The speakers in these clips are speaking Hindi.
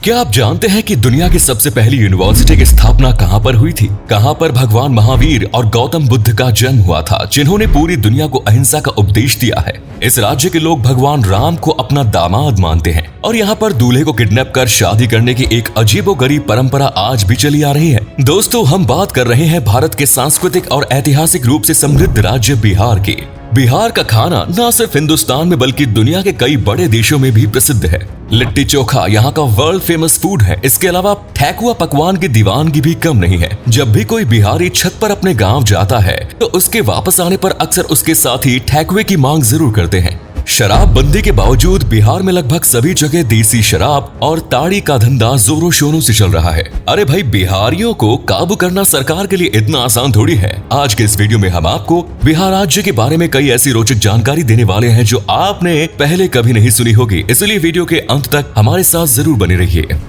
क्या आप जानते हैं कि दुनिया की सबसे पहली यूनिवर्सिटी की स्थापना कहां पर हुई थी? कहां पर भगवान महावीर और गौतम बुद्ध का जन्म हुआ था, जिन्होंने पूरी दुनिया को अहिंसा का उपदेश दिया है। इस राज्य के लोग भगवान राम को अपना दामाद मानते हैं और यहाँ पर दूल्हे को किडनैप कर शादी करने की एक अजीबोगरीब परंपरा आज भी चली आ रही है। दोस्तों, हम बात कर रहे हैं भारत के सांस्कृतिक और ऐतिहासिक रूप से समृद्ध राज्य बिहार की। बिहार का खाना न सिर्फ हिंदुस्तान में बल्कि दुनिया के कई बड़े देशों में भी प्रसिद्ध है। लिट्टी चोखा यहाँ का वर्ल्ड फेमस फूड है। इसके अलावा ठेकुआ पकवान की दीवानगी भी कम नहीं है। जब भी कोई बिहारी छत पर अपने गांव जाता है तो उसके वापस आने पर अक्सर उसके साथी ठेकुए की मांग जरूर करते हैं। शराब बंदी के बावजूद बिहार में लगभग सभी जगह देसी शराब और ताड़ी का धंधा जोरों शोरों से चल रहा है। अरे भाई, बिहारियों को काबू करना सरकार के लिए इतना आसान थोड़ी है। आज के इस वीडियो में हम आपको बिहार राज्य के बारे में कई ऐसी रोचक जानकारी देने वाले हैं जो आपने पहले कभी नहीं सुनी होगी, इसलिए वीडियो के अंत तक हमारे साथ जरूर बने रहिए।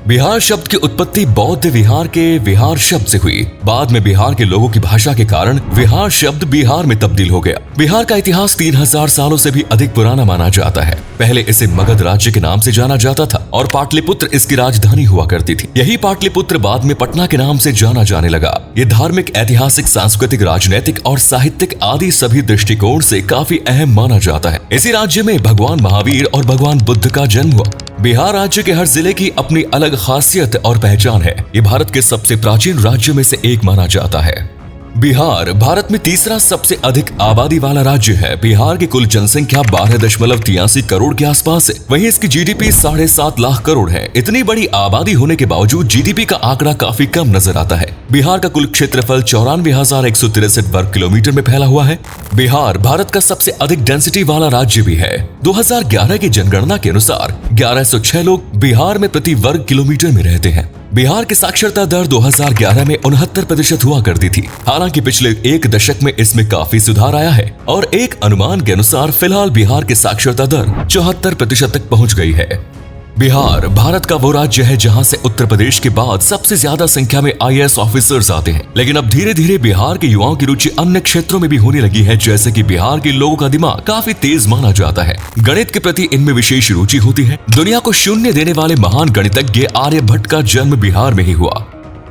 बिहार शब्द की उत्पत्ति बौद्ध विहार के विहार शब्द से हुई। बाद में बिहार के लोगों की भाषा के कारण विहार शब्द बिहार में तब्दील हो गया। बिहार का इतिहास 3000 सालों से भी अधिक पुराना माना जाता है। पहले इसे मगध राज्य के नाम से जाना जाता था और पाटलिपुत्र इसकी राजधानी हुआ करती थी। यही पाटलिपुत्र बाद में पटना के नाम से जाना जाने लगा। ये धार्मिक, ऐतिहासिक, सांस्कृतिक, राजनीतिक और साहित्यिक आदि सभी दृष्टिकोण से काफी अहम माना जाता है। इसी राज्य में भगवान महावीर और भगवान बुद्ध का जन्म हुआ। बिहार राज्य के हर जिले की अपनी अलग खासियत और पहचान है। ये भारत के सबसे प्राचीन राज्यों में से एक माना जाता है। बिहार भारत में तीसरा सबसे अधिक आबादी वाला राज्य है। बिहार की कुल जनसंख्या 12.83 करोड़ के आसपास है। वहीं इसकी जीडीपी 7.5 लाख करोड़ है। इतनी बड़ी आबादी होने के बावजूद जीडीपी का आंकड़ा काफी कम नजर आता है। बिहार का कुल क्षेत्रफल 94,163 वर्ग किलोमीटर में फैला हुआ है। बिहार भारत का सबसे अधिक डेंसिटी वाला राज्य भी है। 2011 की जनगणना के अनुसार 1106 लोग बिहार में प्रति वर्ग किलोमीटर में रहते हैं। बिहार की साक्षरता दर 2011 में 69% हुआ करती थी। हालांकि पिछले एक दशक में इसमें काफी सुधार आया है और एक अनुमान के अनुसार फिलहाल बिहार की साक्षरता दर 74% तक पहुंच गई है। बिहार भारत का वो राज्य है जहां से उत्तर प्रदेश के बाद सबसे ज्यादा संख्या में आईएएस ऑफिसर्स आते हैं। लेकिन अब धीरे धीरे बिहार के युवाओं की रुचि अन्य क्षेत्रों में भी होने लगी है, जैसे कि बिहार के लोगों का दिमाग काफी तेज माना जाता है। गणित के प्रति इनमें विशेष रुचि होती है। दुनिया को शून्य देने वाले महान गणितज्ञ आर्यभट्ट का जन्म बिहार में ही हुआ।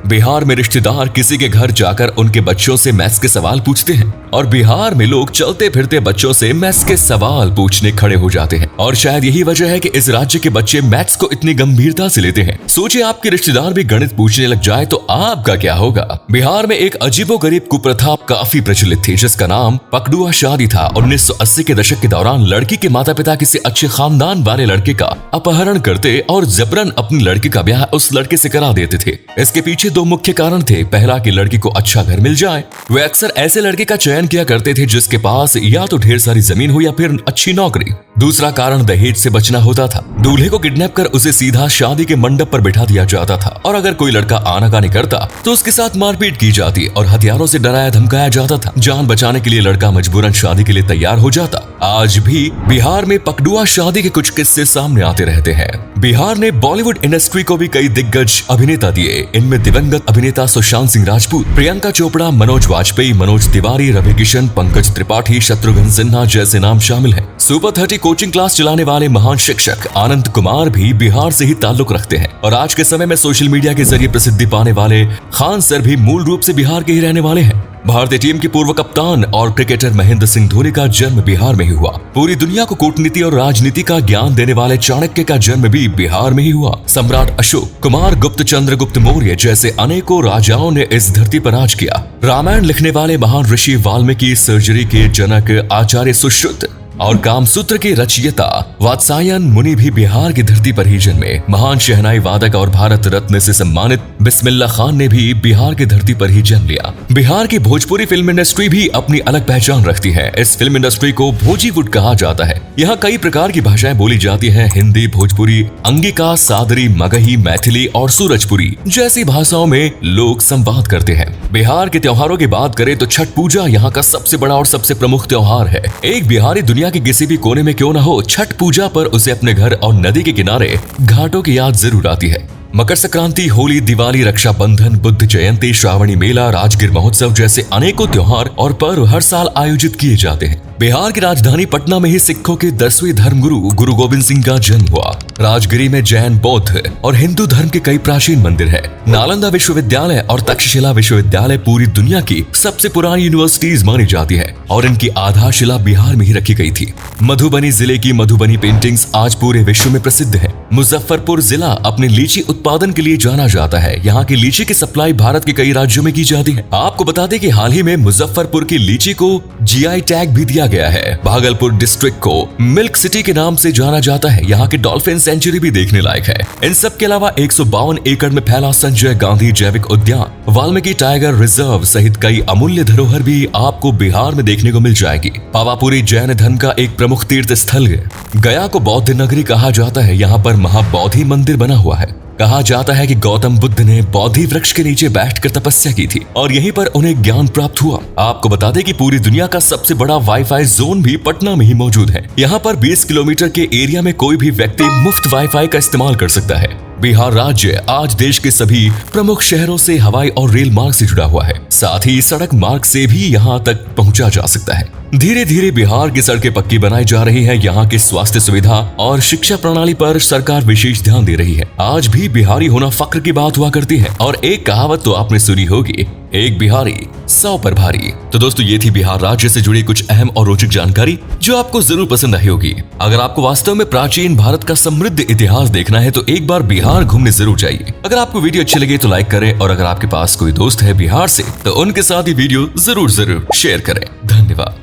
बिहार में रिश्तेदार किसी के घर जाकर उनके बच्चों से मैथ्स के सवाल पूछते हैं और बिहार में लोग चलते फिरते बच्चों से मैथ्स के सवाल पूछने खड़े हो जाते हैं। और शायद यही वजह है कि इस राज्य के बच्चे मैथ्स को इतनी गंभीरता से लेते हैं। सोचिए, आपके रिश्तेदार भी गणित पूछने लग जाए तो आपका क्या होगा। बिहार में एक अजीबोगरीब कुप्रथा काफी प्रचलित थी जिसका नाम पकड़ुआ शादी था। 1980 के दशक के दौरान लड़की के माता पिता किसी अच्छे खानदान वाले लड़के का अपहरण करते और जबरन अपनी लड़की का ब्याह उस लड़के से करा देते थे। इसके पीछे दो मुख्य कारण थे। पहला कि लड़की को अच्छा घर मिल जाए। वे अक्सर ऐसे लड़के का चयन किया करते थे जिसके पास या तो ढेर सारी जमीन हो या फिर अच्छी नौकरी। दूसरा कारण दहेज से बचना होता था। दूल्हे को किडनैप कर उसे सीधा शादी के मंडप पर बिठा दिया जाता था और अगर कोई लड़का आनाकानी करता तो उसके साथ मारपीट की जाती और हथियारों से डराया धमकाया जाता था। जान बचाने के लिए लड़का मजबूरन शादी के लिए तैयार हो जाता। आज भी बिहार में पकड़ुआ शादी के कुछ किस्से सामने आते रहते हैं। बिहार ने बॉलीवुड इंडस्ट्री को भी कई दिग्गज अभिनेता दिए। इनमें दिवंगत अभिनेता सुशांत सिंह राजपूत, प्रियंका चोपड़ा, मनोज वाजपेयी, मनोज तिवारी, रवि किशन, पंकज त्रिपाठी, शत्रुघ्न सिन्हा जैसे नाम शामिल हैं। सुपर 30 कोचिंग क्लास चलाने वाले महान शिक्षक आनंद कुमार भी बिहार से ही ताल्लुक रखते हैं और आज के समय में सोशल मीडिया के जरिए प्रसिद्धि पाने वाले खान सर भी मूल रूप से बिहार के ही रहने वाले हैं। भारतीय टीम के पूर्व कप्तान और क्रिकेटर महेंद्र सिंह धोनी का जन्म बिहार में ही हुआ। पूरी दुनिया को कूटनीति और राजनीति का ज्ञान देने वाले चाणक्य का जन्म भी बिहार में ही हुआ। सम्राट अशोक कुमार गुप्त, चंद्रगुप्त मौर्य जैसे अनेकों राजाओं ने इस धरती पर राज किया। रामायण लिखने वाले महान ऋषि वाल्मीकि, सर्जरी के जनक आचार्य सुश्रुत और कामसूत्र के रचयिता वात्सायन मुनि भी बिहार की धरती पर ही जन्मे। महान शहनाई वादक और भारत रत्न से सम्मानित बिस्मिल्लाह खान ने भी बिहार की धरती पर ही जन्म लिया। बिहार की भोजपुरी फिल्म इंडस्ट्री भी अपनी अलग पहचान रखती है। इस फिल्म इंडस्ट्री को भोजीवुड कहा जाता है। यहाँ कई प्रकार की भाषाएं बोली जाती हैं। हिंदी, भोजपुरी, अंगिका, सादरी, मगही, मैथिली और सूरजपुरी जैसी भाषाओं में लोग संवाद करते हैं। बिहार के त्योहारों की बात करें तो छठ पूजा यहाँ का सबसे बड़ा और सबसे प्रमुख त्योहार है। एक बिहारी दुनिया के किसी भी कोने में क्यों न हो, छठ पूजा पर उसे अपने घर और नदी के किनारे घाटों की याद जरूर आती है। मकर संक्रांति, होली, दिवाली, रक्षाबंधन, बुद्ध जयंती, श्रावणी मेला, राजगीर महोत्सव जैसे अनेकों त्योहार और पर्व हर साल आयोजित किए जाते हैं। बिहार की राजधानी पटना में ही सिखों के 10वें धर्मगुरु गुरु गोविंद सिंह का जन्म हुआ। राजगिरी में जैन, बौद्ध और हिंदू धर्म के कई प्राचीन मंदिर है। नालंदा विश्वविद्यालय और तक्षशिला विश्वविद्यालय पूरी दुनिया की सबसे पुरानी यूनिवर्सिटीज मानी जाती है और इनकी आधारशिला बिहार में ही रखी गई थी। मधुबनी जिले की मधुबनी पेंटिंग्स आज पूरे विश्व में प्रसिद्ध है। मुजफ्फरपुर जिला अपने लीची उत्पादन के लिए जाना जाता है। यहाँ की लीची की सप्लाई भारत के कई राज्यों में की जाती है। आपको बता दें कि हाल ही में मुजफ्फरपुर की लीची को GI टैग भी दिया गया है। भागलपुर डिस्ट्रिक्ट को मिल्क सिटी के नाम से जाना जाता है। यहाँ के डॉल्फिन सेंचुरी भी देखने लायक है। इन सब के अलावा 152 एकड़ में फैला संजय गांधी जैविक उद्यान, वाल्मीकि टाइगर रिजर्व सहित कई अमूल्य धरोहर भी आपको बिहार में देखने को मिल जाएगी। पावापुरी जैन धर्म का एक प्रमुख तीर्थ स्थल है। गया को बौद्ध नगरी कहा जाता है। यहाँ पर महाबौद्धि मंदिर बना हुआ है। कहा जाता है कि गौतम बुद्ध ने बोधि वृक्ष के नीचे बैठकर तपस्या की थी और यहीं पर उन्हें ज्ञान प्राप्त हुआ। आपको बता दें कि पूरी दुनिया का सबसे बड़ा वाईफाई जोन भी पटना में ही मौजूद है। यहाँ पर 20 किलोमीटर के एरिया में कोई भी व्यक्ति मुफ्त वाईफाई का इस्तेमाल कर सकता है। बिहार राज्य आज देश के सभी प्रमुख शहरों से हवाई और रेल मार्ग से जुड़ा हुआ है। साथ ही सड़क मार्ग से भी यहाँ तक पहुँचा जा सकता है। धीरे धीरे बिहार की सड़कें पक्की बनाई जा रही है। यहाँ की स्वास्थ्य सुविधा और शिक्षा प्रणाली पर सरकार विशेष ध्यान दे रही है। आज भी बिहारी होना फक्र की बात हुआ करती है और एक कहावत तो आपने सुनी होगी, एक बिहारी 100 पर भारी। तो दोस्तों, ये थी बिहार राज्य से जुड़ी कुछ अहम और रोचक जानकारी जो आपको जरूर पसंद आई होगी। अगर आपको वास्तव में प्राचीन भारत का समृद्ध इतिहास देखना है तो एक बार बिहार घूमने जरूर जाइए। अगर आपको वीडियो अच्छी लगे तो लाइक करें और अगर आपके पास कोई दोस्त है बिहार से तो उनके साथ ही वीडियो जरूर शेयर करें। धन्यवाद।